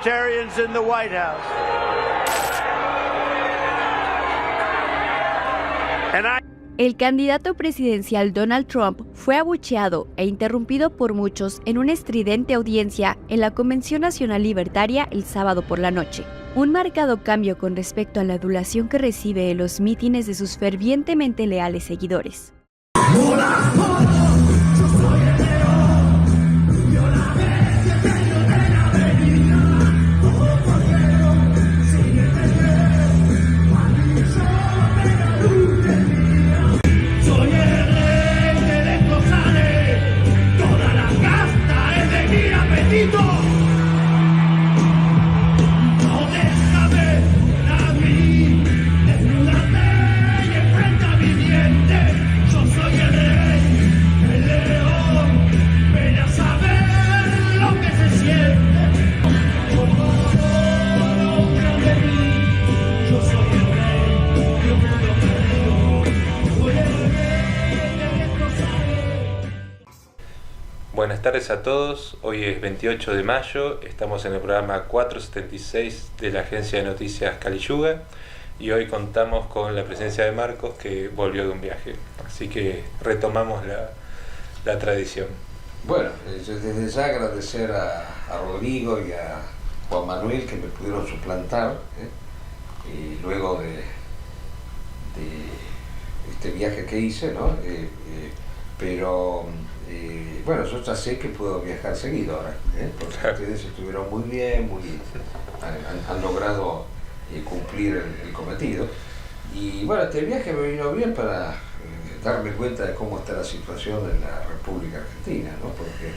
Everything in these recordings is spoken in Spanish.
libertarians in the White House. El candidato presidencial Donald Trump fue abucheado e interrumpido por muchos en una estridente audiencia en la Convención Nacional Libertaria el sábado por la noche. Un marcado cambio con respecto a la adulación que recibe en los mítines de sus fervientemente leales seguidores. Buenas tardes a todos, hoy es 28 de mayo, estamos en el programa 476 de la agencia de noticias Caliyuga y hoy contamos con la presencia de Marcos, que volvió de un viaje, así que retomamos la tradición. Bueno, desde ya agradecer a Rodrigo y a Juan Manuel que me pudieron suplantar y luego de este viaje que hice, ¿no? Pero bueno, yo ya sé que puedo viajar seguido ahora, porque ustedes estuvieron muy bien, han logrado cumplir el cometido. Y bueno, este viaje me vino bien para darme cuenta de cómo está la situación en la República Argentina, ¿no? Porque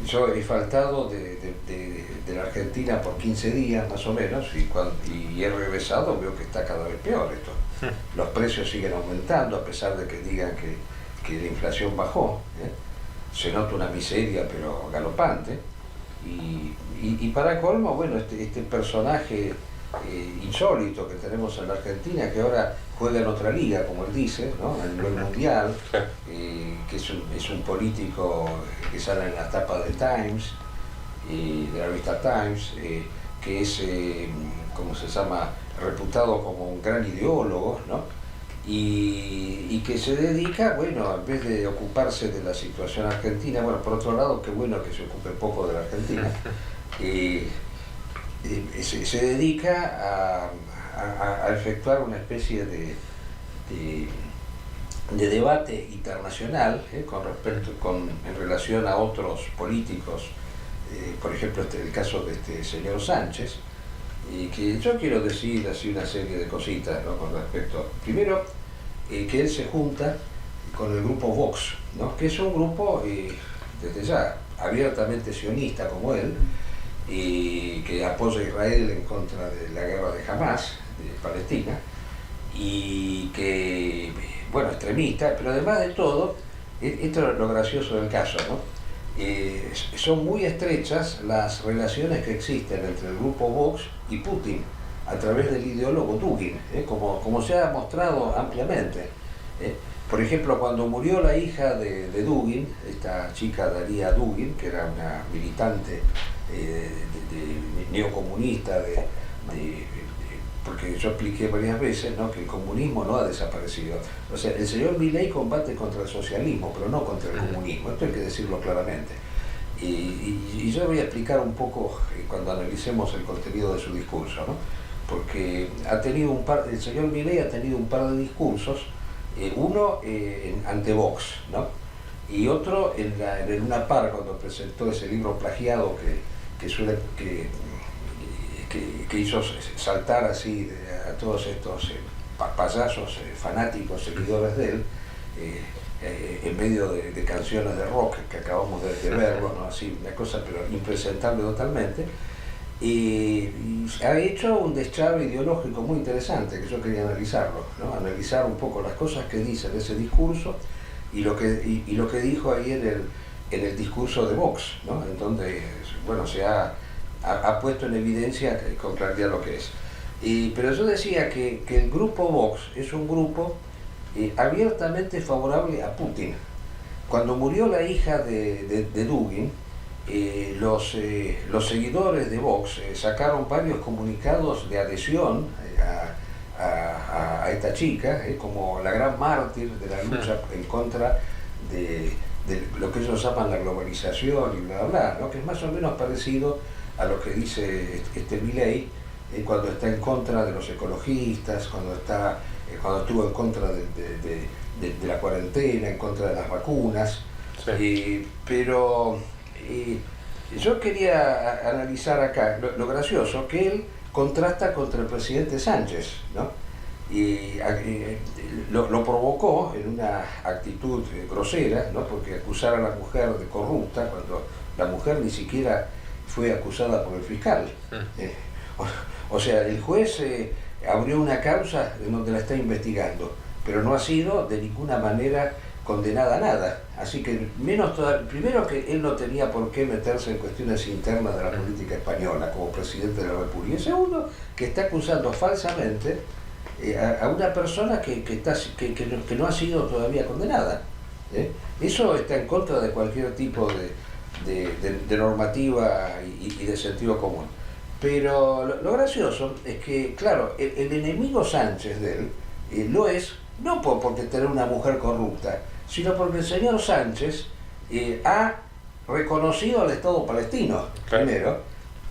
yo he faltado de la Argentina por 15 días más o menos y he regresado, veo que está cada vez peor esto. Los precios siguen aumentando a pesar de que digan que la inflación bajó, se nota una miseria pero galopante y para colmo, bueno, este personaje insólito que tenemos en la Argentina, que ahora juega en otra liga, como él dice, ¿no? A nivel mundial, que es un político que sale en la tapa de Times, de la revista Times, que es, como se llama, reputado como un gran ideólogo, ¿no? Y que se dedica, bueno, en vez de ocuparse de la situación argentina, bueno, por otro lado, qué bueno que se ocupe poco de la Argentina, se dedica a efectuar una especie de debate internacional en relación a otros políticos, por ejemplo el caso de este señor Sánchez, y que yo quiero decir así una serie de cositas, ¿no? Con respecto, primero, que él se junta con el grupo Vox, ¿no? Que es un grupo, desde ya, abiertamente sionista como él, que apoya a Israel en contra de la guerra de Hamas, de Palestina, y que, bueno, extremista, pero además de todo, esto es lo gracioso del caso, ¿no? Son muy estrechas las relaciones que existen entre el grupo Vox y Putin a través del ideólogo Dugin, como se ha mostrado ampliamente. Por ejemplo, cuando murió la hija de Dugin, esta chica Dalia Dugin, que era una militante neocomunista, porque yo expliqué varias veces, ¿no? Que el comunismo no ha desaparecido. O sea, el señor Milei combate contra el socialismo, pero no contra el comunismo. Esto hay que decirlo claramente. Y yo voy a explicar un poco cuando analicemos el contenido de su discurso, ¿no? Porque el señor Milei ha tenido un par de discursos, uno ante Vox, ¿no? Y otro en una par cuando presentó ese libro plagiado que hizo saltar así a todos estos payasos fanáticos, seguidores de él, en medio de canciones de rock que acabamos de verlo, ¿no? Así, una cosa pero impresentable totalmente, y ha hecho un deschave ideológico muy interesante que yo quería analizarlo, ¿no? Analizar un poco las cosas que dice en ese discurso y lo que dijo ahí en el discurso de Vox, ¿no? En donde, bueno, se ha puesto en evidencia con claridad lo que es. Pero yo decía que el grupo Vox es un grupo abiertamente favorable a Putin. Cuando murió la hija de Dugin, los seguidores de Vox sacaron varios comunicados de adhesión a esta chica, como la gran mártir de la lucha en contra de lo que ellos llaman la globalización y bla bla, ¿no? Que es más o menos parecido a lo que dice este Milei cuando está en contra de los ecologistas, cuando estuvo en contra de la cuarentena, en contra de las vacunas. Sí. Pero yo quería analizar acá lo gracioso que él contrasta contra el presidente Sánchez, ¿no? Y lo provocó en una actitud grosera, ¿no? Porque acusar a la mujer de corrupta cuando la mujer ni siquiera fue acusada por el fiscal. O sea, el juez abrió una causa en donde la está investigando, pero no ha sido de ninguna manera condenada a nada. Así que menos todavía, primero que él no tenía por qué meterse en cuestiones internas de la política española como presidente de la República. Y segundo, que está acusando falsamente a una persona que no ha sido todavía condenada. Eso está en contra de cualquier tipo de normativa y de sentido común. Pero lo gracioso es que, claro, el enemigo Sánchez de él lo es no porque tener una mujer corrupta, sino porque el señor Sánchez ha reconocido al Estado palestino, claro, primero,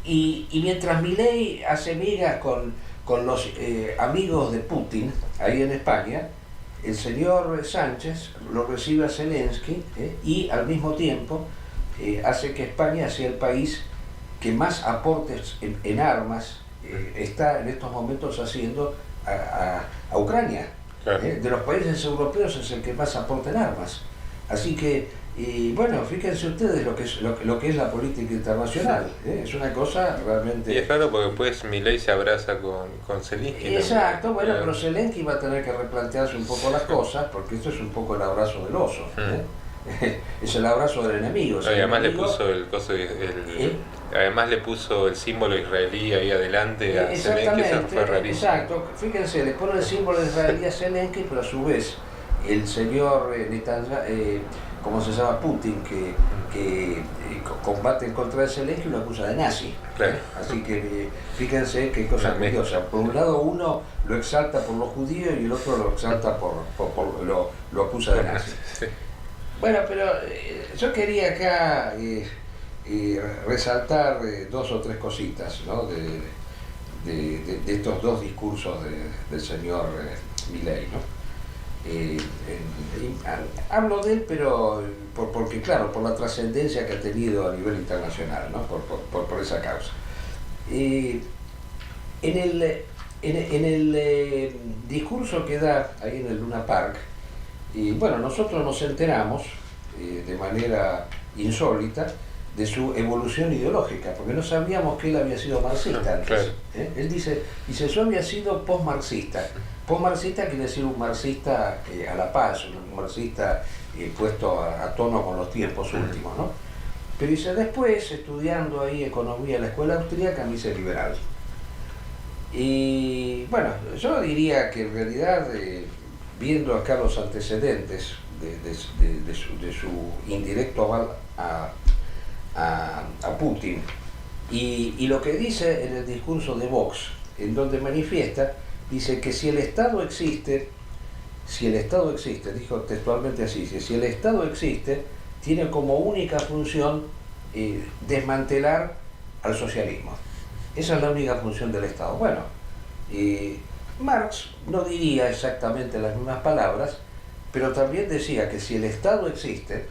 y mientras Milei hace migas con los amigos de Putin ahí en España, el señor Sánchez lo recibe a Zelensky y al mismo tiempo hace que España sea el país que más aportes en armas está en estos momentos haciendo a Ucrania. Claro. De los países europeos es el que más aporta en armas. Así que, bueno, fíjense ustedes lo que es la política internacional. Es una cosa realmente... Y es claro porque después Milei se abraza con Zelensky. Exacto, ¿no? Bueno, pero Zelensky va a tener que replantearse un poco las cosas, porque esto es un poco el abrazo del oso. Es el abrazo del enemigo. Y además le puso además le puso el símbolo israelí ahí adelante a Zelensky, eso fue rarísimo. Exacto, fíjense, le pone el símbolo israelí a Zelensky, pero a su vez el señor ¿cómo se llama? Putin, que combate en contra de Zelensky, lo acusa de nazi. Claro. Así que fíjense qué cosa curiosa. Por un lado uno lo exalta por los judíos y el otro lo exalta lo acusa de nazi. Sí. Bueno, pero yo quería acá resaltar dos o tres cositas, ¿no? de estos dos discursos del señor Milei, ¿no? Hablo de él, pero porque claro, por la trascendencia que ha tenido a nivel internacional, ¿no? por esa causa. En el discurso que da ahí en el Luna Park, bueno, nosotros nos enteramos de manera insólita de su evolución ideológica, porque no sabíamos que él había sido marxista antes. Claro. Él dice, yo había sido post-marxista. Post-marxista quiere decir un marxista a la paz, un marxista puesto a tono con los tiempos últimos, ¿no? Pero dice, después, estudiando ahí economía en la escuela austríaca, me hice liberal. Y bueno, yo diría que en realidad, viendo acá los antecedentes de su indirecto aval a Putin y lo que dice en el discurso de Vox, en donde manifiesta, dice que si el Estado existe, dijo textualmente así, si el Estado existe, tiene como única función desmantelar al socialismo. Esa es la única función del Estado. Bueno, Marx no diría exactamente las mismas palabras, pero también decía que si el Estado existe,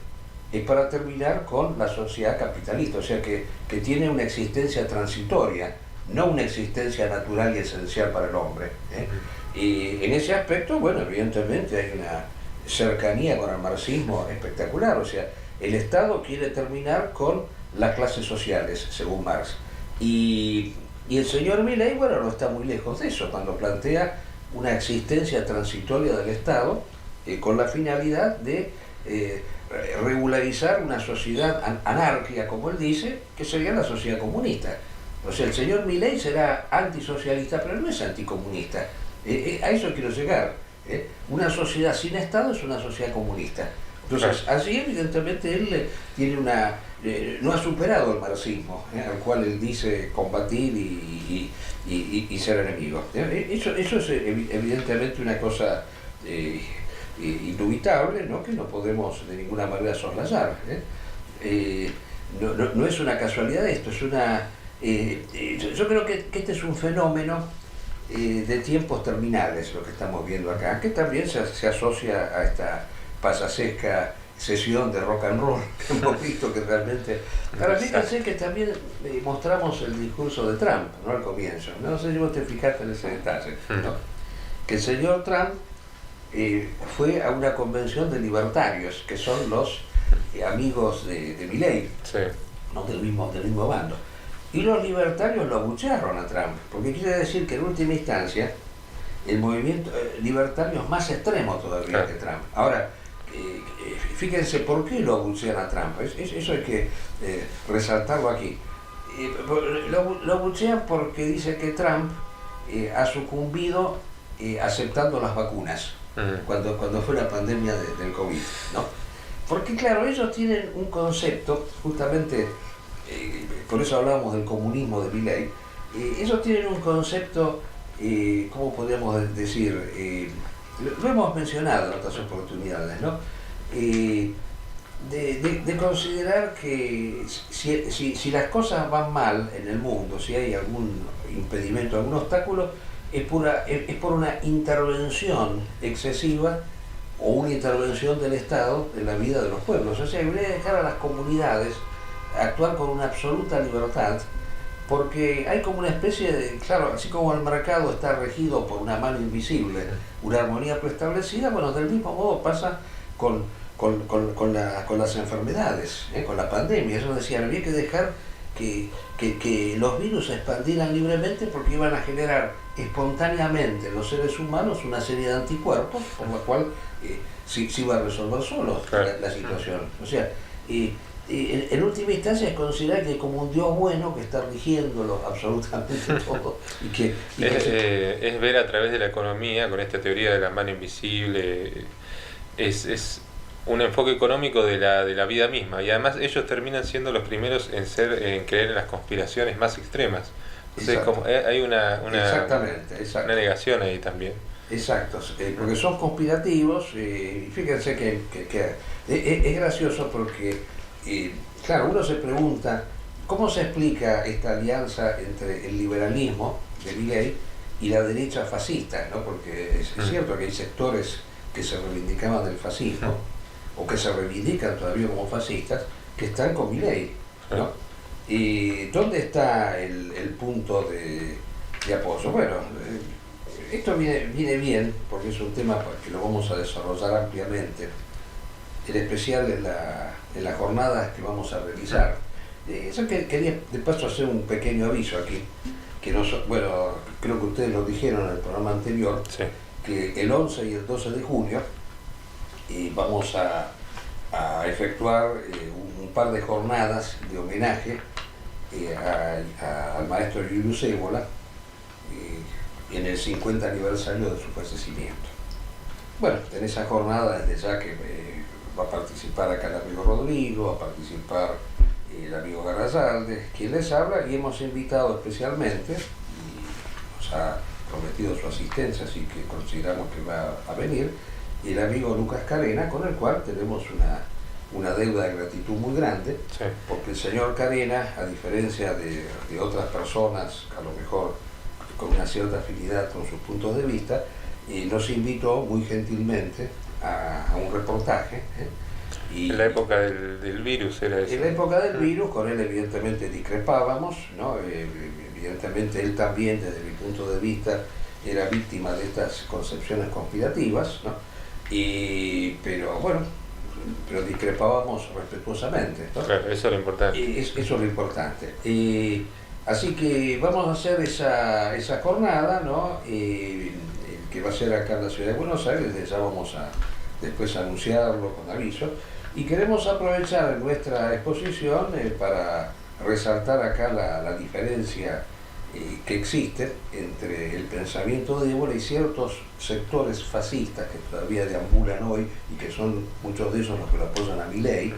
es para terminar con la sociedad capitalista, o sea que tiene una existencia transitoria, no una existencia natural y esencial para el hombre. Y en ese aspecto, bueno, evidentemente hay una cercanía con el marxismo espectacular, o sea, el Estado quiere terminar con las clases sociales, según Marx. Y el señor Milei, bueno, no está muy lejos de eso, cuando plantea una existencia transitoria del Estado con la finalidad de regularizar una sociedad anárquica, como él dice, que sería la sociedad comunista. O sea, el señor Milei será antisocialista, pero no es anticomunista. A eso quiero llegar. Una sociedad sin Estado es una sociedad comunista. Entonces, allí evidentemente él tiene no ha superado el marxismo, al cual él dice combatir y ser enemigo. Eso es evidentemente una cosa indubitable, ¿no? Que no podemos de ninguna manera soslayar. No es una casualidad esto, es una... yo creo que este es un fenómeno de tiempos terminales, lo que estamos viendo acá, que también se asocia a esta pasasesca sesión de rock and roll que hemos visto, que realmente... Ahora fíjense que también mostramos el discurso de Trump, ¿no? Al comienzo, no sé si vos te fijaste en ese detalle, ¿no? Que el señor Trump fue a una convención de libertarios, que son los amigos de Milei, Sí. ¿no? del mismo bando. Y los libertarios lo abuchearon a Trump, porque quiere decir que en última instancia el movimiento libertario es más extremo todavía que Trump. Ahora, fíjense por qué lo abuchean a Trump, eso hay que resaltarlo aquí. Lo abuchean porque dice que Trump ha sucumbido aceptando las vacunas, cuando fue la pandemia del COVID, ¿no? Porque claro, ellos tienen un concepto, justamente, por eso hablábamos del comunismo de Milei, ellos tienen un concepto, ¿cómo podríamos decir? Lo hemos mencionado en otras oportunidades, ¿no? De considerar que si las cosas van mal en el mundo, si hay algún impedimento, algún obstáculo, es por una intervención excesiva o una intervención del Estado en la vida de los pueblos. O sea, habría que dejar a las comunidades actuar con una absoluta libertad, porque hay como una especie de, claro, así como el mercado está regido por una mano invisible, una armonía preestablecida, bueno, del mismo modo pasa con las enfermedades, con la pandemia. Eso decía, había que dejar que los virus se expandieran libremente, porque iban a generar espontáneamente en los seres humanos una serie de anticuerpos, por la cual se iba a resolver solo la situación. O sea, en última instancia es considerar que como un Dios bueno que está rigiéndolo absolutamente todo. Es ver a través de la economía, con esta teoría de la mano invisible, es un enfoque económico de la vida misma, y además ellos terminan siendo los primeros en creer en las conspiraciones más extremas. Entonces hay una negación ahí también. Exacto, porque son conspirativos. Fíjense que es gracioso porque, claro, uno se pregunta cómo se explica esta alianza entre el liberalismo de Milei y la derecha fascista, ¿no? Porque es cierto que hay sectores que se reivindicaban del fascismo, o que se reivindican todavía como fascistas, que están con Milei, ¿no? ¿Y dónde está el punto de apoyo? Bueno, esto viene bien, porque es un tema que lo vamos a desarrollar ampliamente, en especial en las jornadas que vamos a realizar. Yo quería de paso hacer un pequeño aviso aquí, que bueno, creo que ustedes lo dijeron en el programa anterior, Sí. que el 11 y el 12 de junio vamos a efectuar un par de jornadas de homenaje al maestro Julius Evola en el 50 aniversario de su fallecimiento. Bueno, en esa jornada, desde ya que va a participar acá el amigo Rodrigo, va a participar el amigo Garrazalde, quien les habla, y hemos invitado especialmente, y nos ha prometido su asistencia, así que consideramos que va a venir, el amigo Lucas Carena, con el cual tenemos una deuda de gratitud muy grande, Sí. porque el señor Carena, a diferencia de otras personas, a lo mejor con una cierta afinidad con sus puntos de vista, nos invitó muy gentilmente a un reportaje. En la época del virus era eso. En la época del virus, con él evidentemente discrepábamos, ¿no? Evidentemente él también, desde mi punto de vista, era víctima de estas concepciones conspirativas, ¿no? Pero bueno, discrepábamos respetuosamente, ¿no? Claro, eso es lo importante. Eso es lo importante. Así que vamos a hacer esa jornada, ¿no? Que va a ser acá en la ciudad de Buenos Aires. Ya vamos a después anunciarlo con aviso, y queremos aprovechar nuestra exposición para resaltar acá la diferencia que existen entre el pensamiento de Évola y ciertos sectores fascistas que todavía deambulan hoy y que son muchos de ellos los que lo apoyan a Milei,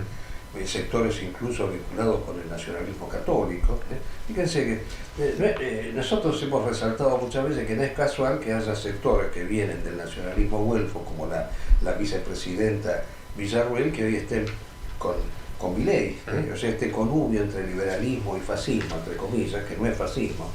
sectores incluso vinculados con el nacionalismo católico. Fíjense que nosotros hemos resaltado muchas veces que no es casual que haya sectores que vienen del nacionalismo güelfo, como la vicepresidenta Villarruel, que hoy estén con Milei, o sea, este connubio entre liberalismo y fascismo, entre comillas, que no es fascismo.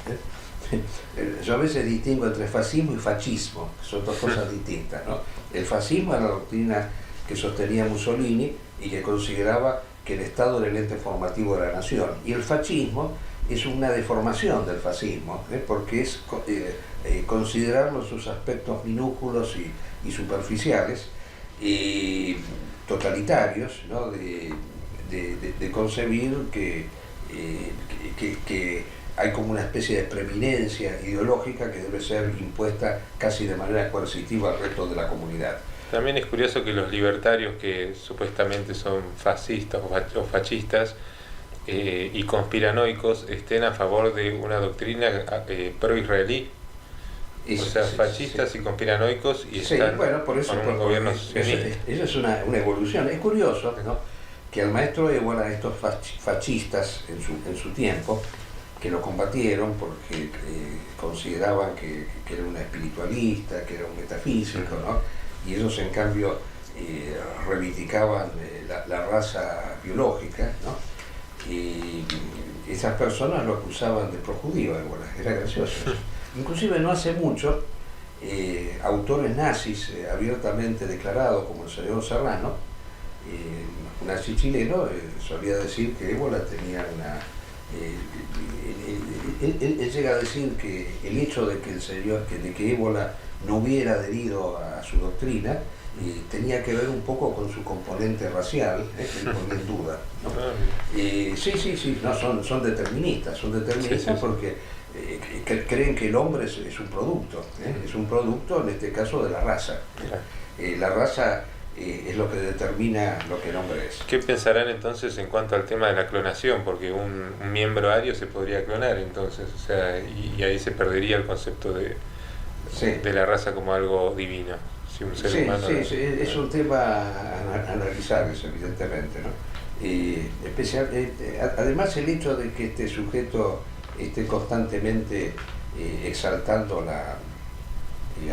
Yo a veces distingo entre fascismo y fascismo, que son dos cosas distintas, ¿no? El fascismo es la doctrina que sostenía Mussolini y que consideraba que el Estado era el ente formativo de la nación, y el fascismo es una deformación del fascismo, porque es considerarlo sus aspectos minúsculos y superficiales y totalitarios, ¿no? de concebir que hay como una especie de preeminencia ideológica que debe ser impuesta casi de manera coercitiva al resto de la comunidad. También es curioso que los libertarios, que supuestamente son fascistas o fascistas y conspiranoicos, estén a favor de una doctrina pro-israelí. O sea, fascistas y conspiranoicos, y están bueno, por eso, con un gobierno sionista. Eso es una evolución. Es curioso, ¿no?, que al maestro Évola, estos fascistas en su tiempo, que lo combatieron porque consideraban que era un espiritualista, que era un metafísico, ¿no?, y ellos en cambio reivindicaban la raza biológica, ¿no?, y esas personas lo acusaban de projudío a Évola. Era gracioso. Inclusive no hace mucho, autores nazis abiertamente declarados, como el señor Serrano, un nazi chileno, solía decir que Évola tenía una... él llega a decir que el hecho de que Évola no hubiera adherido a su doctrina tenía que ver un poco con su componente racial, que él ponía en duda, ¿no? Sí, no, son deterministas, sí. Porque creen que el hombre es un producto, es un producto en este caso de la raza. La raza es lo que determina lo que el hombre es. ¿Qué pensarán entonces en cuanto al tema de la clonación? Porque un miembro ario se podría clonar entonces, o sea, y ahí se perdería el concepto de la raza como algo divino. Si un ser humano es un tema a analizar, evidentemente, ¿no? Además, el hecho de que este sujeto esté constantemente exaltando a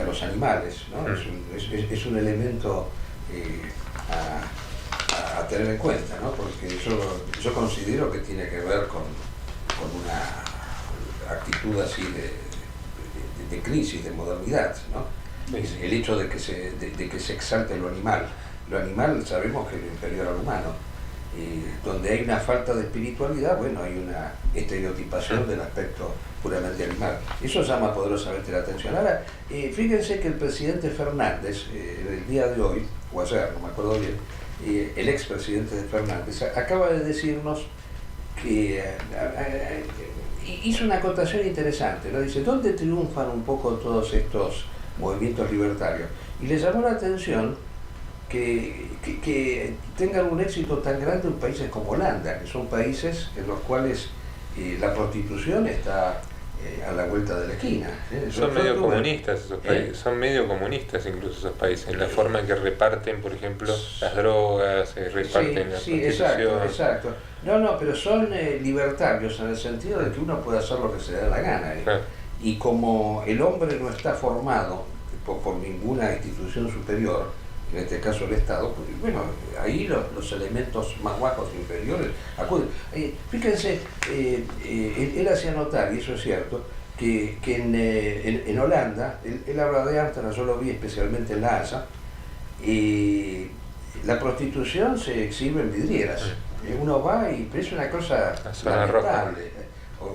los animales, ¿no? Es un elemento a tener en cuenta, ¿no? Porque yo considero que tiene que ver con una actitud así de crisis, de modernidad, ¿no? El hecho de que se exalte lo animal. Lo animal sabemos que es lo inferior al humano. Donde hay una falta de espiritualidad, bueno, hay una estereotipación del aspecto puramente animal. Eso llama poderosamente la atención. Ahora, fíjense que el presidente Fernández, el día de hoy, o ayer, no me acuerdo bien, el expresidente Fernández acaba de decirnos que hizo una acotación interesante, ¿no? Dice, ¿dónde triunfan un poco todos estos movimientos libertarios? Y le llamó la atención que tengan un éxito tan grande en países como Holanda, que son países en los cuales la prostitución está a la vuelta de la esquina. Son medio comunistas esos países, son medio comunistas incluso esos países, en la forma en que reparten, por ejemplo, las drogas, reparten la prostitución. Exacto. No, pero son libertarios en el sentido de que uno puede hacer lo que se le da la gana. Y como el hombre no está formado por ninguna institución superior, en este caso el Estado, pues, bueno, ahí los elementos más bajos inferiores acuden. Fíjense, él hacía notar, y eso es cierto, que en Holanda, él habla de Ámsterdam, yo lo vi especialmente en La Haya, la prostitución se exhibe en vidrieras. Uno va y es una cosa lamentable,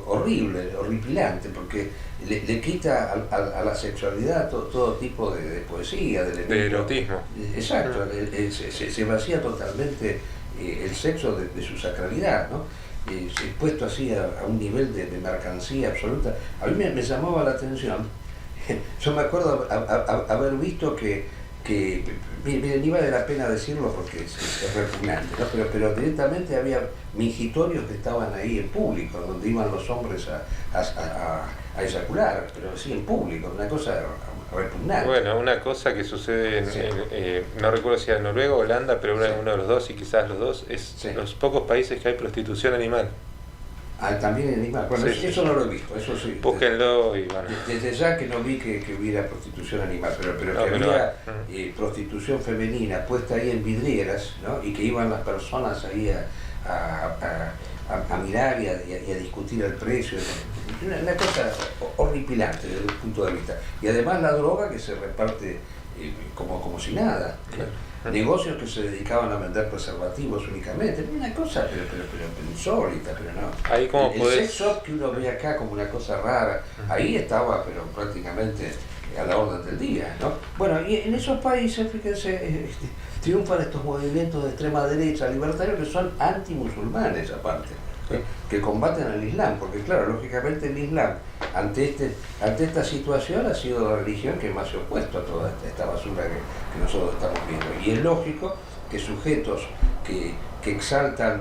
horrible, horripilante, porque le quita a la sexualidad todo tipo de poesía, de erotismo. Exacto, se vacía totalmente el sexo de su sacralidad, ¿no? Puesto así a un nivel de mercancía absoluta. A mí me llamaba la atención, yo me acuerdo haber visto que miren, ni vale la pena decirlo porque es repugnante, ¿no? Pero directamente había mingitorios que estaban ahí en público, donde iban los hombres a eyacular, pero sí en público, una cosa repugnante. Bueno, una cosa que sucede no recuerdo si era Noruega o Holanda, pero uno de los dos, y quizás los dos, es los pocos países que hay prostitución animal. También en animal. Bueno, eso no lo he visto, eso sí. Búsquenlo y bueno. Desde ya que no vi que hubiera prostitución animal, pero que había prostitución femenina puesta ahí en vidrieras, ¿no? Y que iban las personas ahí a mirar y a discutir el precio. Una cosa horripilante desde el punto de vista. Y además la droga que se reparte como si nada. Claro. Negocios que se dedicaban a vender preservativos únicamente, una cosa pero insólita, pero no. Ahí como el sex shop que uno ve acá como una cosa rara, ahí estaba pero prácticamente a la orden del día, ¿no? Bueno, y en esos países, fíjense, triunfan estos movimientos de extrema derecha libertarios que son antimusulmanes aparte, que combaten al Islam, porque claro, lógicamente el Islam ante esta situación ha sido la religión que más se ha opuesto a toda esta basura que nosotros estamos viendo. Y es lógico que sujetos que exaltan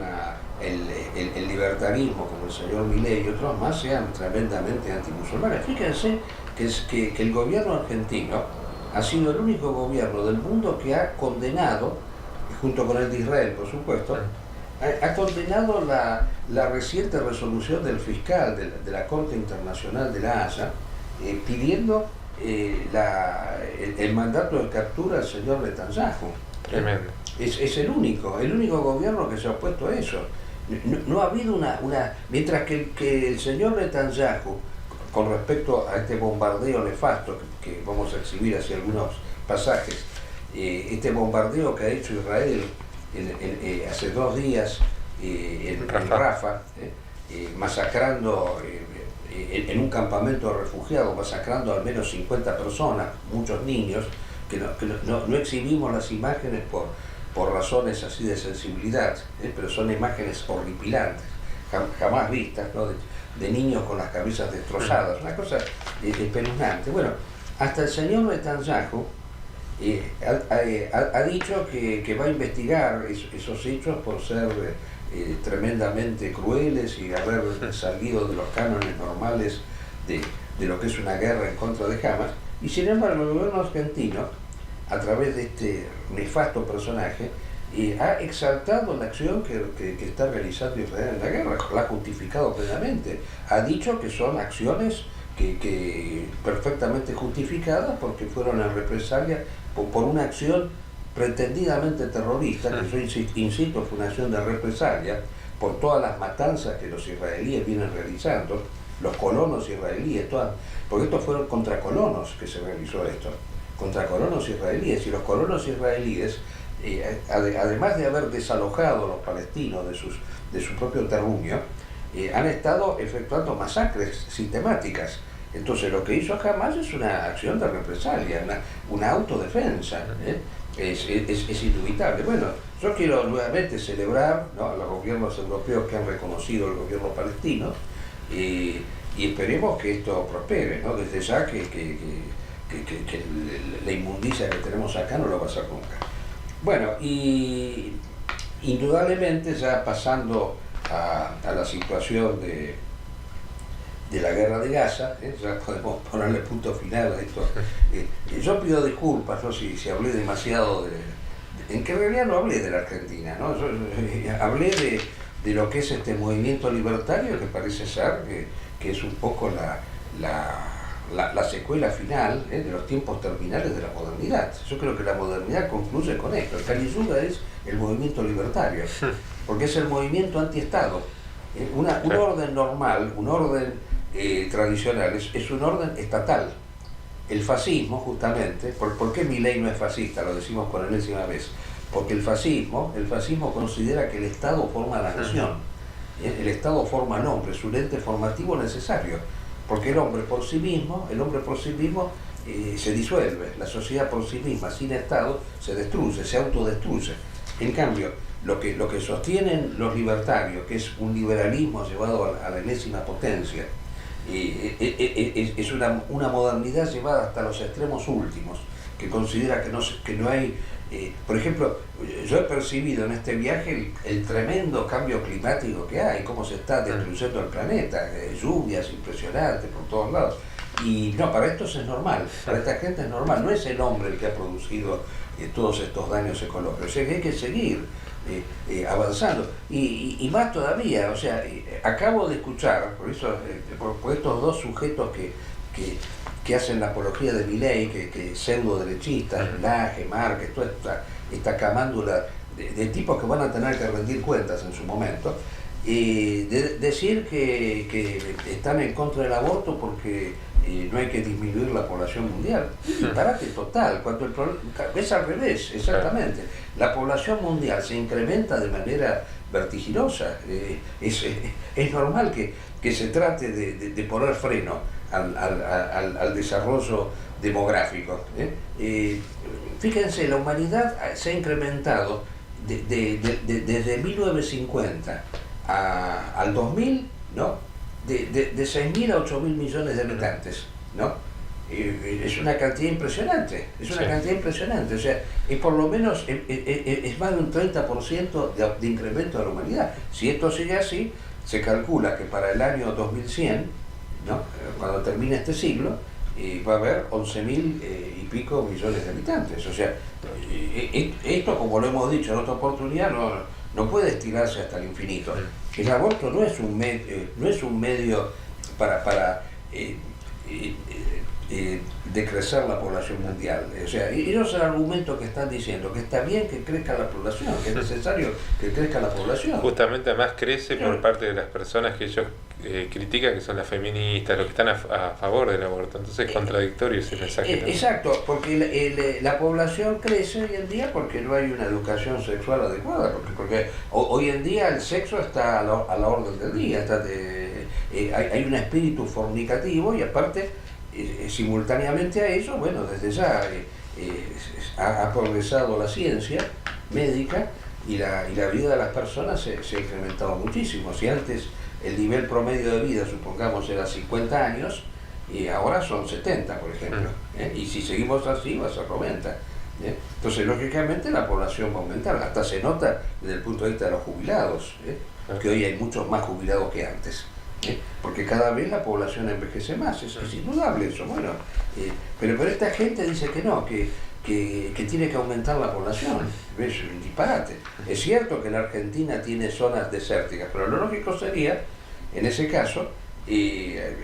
el libertarismo, como el señor Milei y otros más, sean tremendamente antimusulmanes. Fíjense que el gobierno argentino ha sido el único gobierno del mundo que ha condenado, junto con el de Israel por supuesto, ha condenado la reciente resolución del fiscal de la Corte Internacional de la Haya pidiendo el mandato de captura al señor Netanyahu. Tremendo. Es el único gobierno que se ha opuesto a eso. No ha habido mientras que el señor Netanyahu, con respecto a este bombardeo nefasto que vamos a exhibir hacia algunos pasajes, este bombardeo que ha hecho Israel hace 2 días en Rafah, masacrando en un campamento de refugiados, masacrando al menos 50 personas, muchos niños, que no exhibimos las imágenes por razones así de sensibilidad, pero son imágenes horripilantes, jamás vistas, ¿no? de niños con las cabezas destrozadas, una cosa espeluznante. Bueno, hasta el señor Netanyahu ha dicho que va a investigar esos hechos por ser tremendamente crueles y haber salido de los cánones normales de lo que es una guerra en contra de Hamas. Y sin embargo el gobierno argentino, a través de este nefasto personaje, ha exaltado la acción que está realizando Israel en la guerra, la ha justificado plenamente, ha dicho que son acciones que perfectamente justificadas porque fueron en represalia por una acción pretendidamente terrorista, que yo insisto, fue una acción de represalia por todas las matanzas que los israelíes vienen realizando, los colonos israelíes, porque estos fueron contra colonos que se realizó esto, contra colonos israelíes, y los colonos israelíes, además de haber desalojado a los palestinos de su propio terruño, han estado efectuando masacres sistemáticas. Entonces lo que hizo Hamas es una acción de represalia, una autodefensa, es indubitable. Bueno, yo quiero nuevamente celebrar, ¿no?, a los gobiernos europeos que han reconocido el gobierno palestino, y esperemos que esto prospere, ¿no? Desde ya que la inmundicia que tenemos acá no lo va a hacer nunca. Bueno, y indudablemente ya pasando a la situación de la guerra de Gaza, ya podemos ponerle punto final a esto. Yo pido disculpas, ¿no?, si hablé demasiado en que en realidad no hablé de la Argentina, ¿no? Yo hablé de lo que es este movimiento libertario, que parece ser que es un poco la secuela final de los tiempos terminales de la modernidad. Yo creo que la modernidad concluye con esto. El Kali Yuga es el movimiento libertario, porque es el movimiento antiestado. Un orden normal, un orden tradicional, es un orden estatal. El fascismo, justamente, ¿por qué Milei no es fascista? Lo decimos por enésima vez. Porque el fascismo considera que el Estado forma la nación. El Estado forma al hombre, es un ente formativo necesario. Porque el hombre por sí mismo se disuelve. La sociedad por sí misma, sin Estado, se destruye, se autodestruye. En cambio, lo que sostienen los libertarios, que es un liberalismo llevado a la enésima potencia, es una modernidad llevada hasta los extremos últimos, que considera que no hay... por ejemplo, yo he percibido en este viaje el tremendo cambio climático que hay, cómo se está destruyendo el planeta, lluvias impresionantes por todos lados. Y no, para estos es normal, para esta gente es normal, no es el hombre el que ha producido todos estos daños ecológicos, o sea que hay que seguir avanzando. Y más todavía, o sea, acabo de escuchar, por eso, por estos dos sujetos que hacen la apología de Milei, que pseudo derechistas, Laje, Márquez, toda esta camándula de tipos que van a tener que rendir cuentas en su momento, decir que están en contra del aborto porque no hay que disminuir la población mundial. Disparate total, cuando es al revés, exactamente. La población mundial se incrementa de manera vertiginosa. Es normal que se trate de poner freno al desarrollo demográfico. Fíjense, la humanidad se ha incrementado desde 1950 al 2000, ¿no? De 6.000 a 8.000 millones de habitantes, ¿no? Es una cantidad impresionante, o sea, es por lo menos, es más de un 30% de incremento de la humanidad. Si esto sigue así, se calcula que para el año 2100, ¿no? Cuando termine este siglo, va a haber 11.000 y pico millones de habitantes. O sea, esto, como lo hemos dicho en otra oportunidad, no puede estirarse hasta el infinito. El aborto no es un medio para decrecer la población mundial. O sea, ellos es el argumento que están diciendo, que está bien que crezca la población, que es necesario que crezca la población. Justamente además crece por parte de las personas que ellos critican, que son las feministas, los que están a favor del aborto. Entonces es contradictorio ese mensaje. Exacto, porque la población crece hoy en día porque no hay una educación sexual adecuada, porque hoy en día el sexo está a la orden del día, hay un espíritu fornicativo y aparte simultáneamente a eso, bueno, desde ya ha progresado la ciencia médica y la vida de las personas se ha incrementado muchísimo. Si antes el nivel promedio de vida, supongamos, era 50 años, y ahora son 70, por ejemplo, y si seguimos así va a ser 90. Entonces, lógicamente, la población va a aumentar, hasta se nota desde el punto de vista de los jubilados, que hoy hay muchos más jubilados que antes. Porque cada vez la población envejece más, eso es indudable eso, bueno, pero esta gente dice que no, que tiene que aumentar la población, es un disparate. Es cierto que la Argentina tiene zonas desérticas, pero lo lógico sería, en ese caso,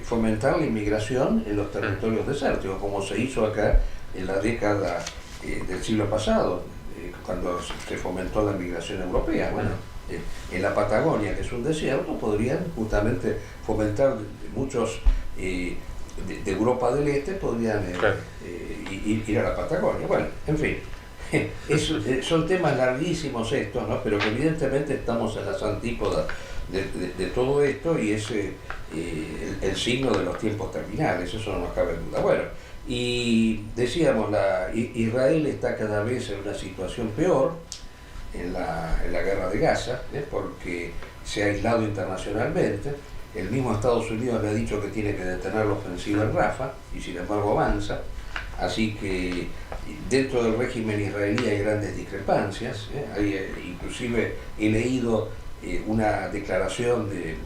fomentar la inmigración en los territorios desérticos, como se hizo acá en la década del siglo pasado, cuando se fomentó la migración europea. Bueno, en la Patagonia, que es un desierto, podrían justamente fomentar muchos de Europa del Este, podrían ir a la Patagonia. Bueno, en fin, son temas larguísimos estos, ¿no? Pero que evidentemente estamos en las antípodas de todo esto y es el signo de los tiempos terminales, eso no nos cabe duda. Bueno, y decíamos, Israel está cada vez en una situación peor en la guerra de Gaza, porque se ha aislado internacionalmente. El mismo Estados Unidos le ha dicho que tiene que detener la ofensiva en Rafah y sin embargo avanza. Así que dentro del régimen israelí hay grandes discrepancias. Inclusive he leído una declaración de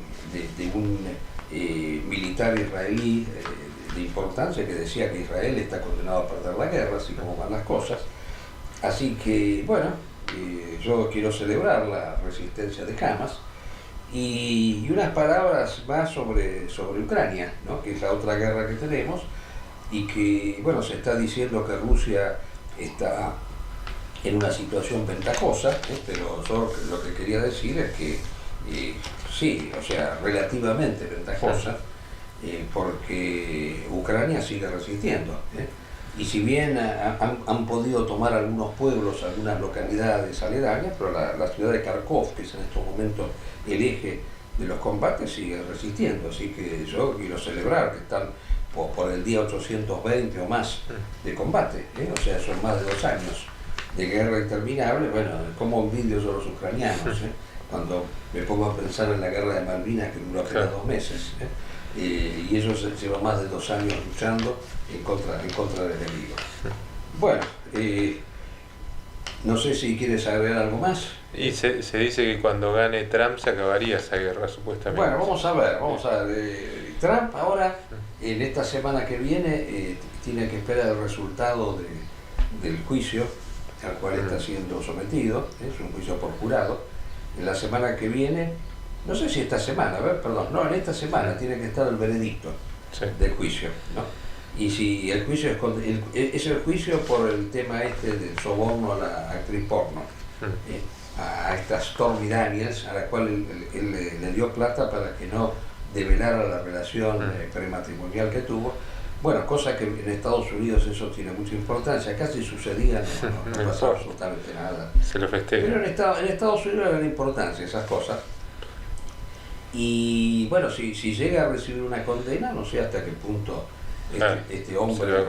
un militar israelí de importancia que decía que Israel está condenado a perder la guerra, así como van las cosas. Así que, bueno, yo quiero celebrar la resistencia de Hamas y unas palabras más sobre Ucrania, ¿no? Que es la otra guerra que tenemos y que, bueno, se está diciendo que Rusia está en una situación ventajosa, pero yo lo que quería decir es que sí, o sea, relativamente ventajosa, porque Ucrania sigue resistiendo. Y si bien han podido tomar algunos pueblos, algunas localidades aledañas, pero la ciudad de Kharkov, que es en estos momentos el eje de los combates, sigue resistiendo. Así que yo quiero celebrar que están por el día 820 o más de combate, o sea, son más de 2 años de guerra interminable. Bueno, como envidio yo a los ucranianos, cuando me pongo a pensar en la guerra de Malvinas, que duró apenas 2 meses, y ellos llevan más de 2 años luchando en contra del enemigo. Bueno, no sé si quieres agregar algo más. Y se dice que cuando gane Trump se acabaría esa guerra, supuestamente. Bueno, vamos a ver. Trump ahora, en esta semana que viene, tiene que esperar el resultado del juicio al cual está siendo sometido. Es un juicio por jurado. En la semana que viene, no sé si esta semana, en esta semana tiene que estar el veredicto del juicio, ¿no? Y si el juicio es el juicio por el tema del soborno a la actriz porno, a esta Stormy Daniels, a la cual él le dio plata para que no develara la relación prematrimonial que tuvo. Bueno, cosa que en Estados Unidos eso tiene mucha importancia. Acá si sucedía no pasaba absolutamente nada. Se lo festeja. Pero en Estados Unidos era la importancia esas cosas. Y bueno, si llega a recibir una condena, no sé hasta qué punto este hombre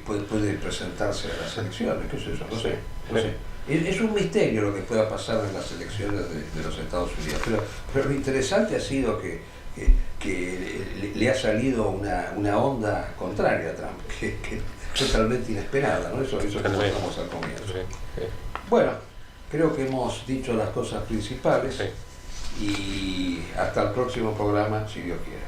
puede presentarse a las elecciones, qué sé yo, no sé. Es un misterio lo que pueda pasar en las elecciones de los Estados Unidos, pero lo interesante ha sido que le ha salido una onda contraria a Trump, que es totalmente inesperada, ¿no? Eso que comentamos al comienzo. Bueno, creo que hemos dicho las cosas principales y hasta el próximo programa, si Dios quiere.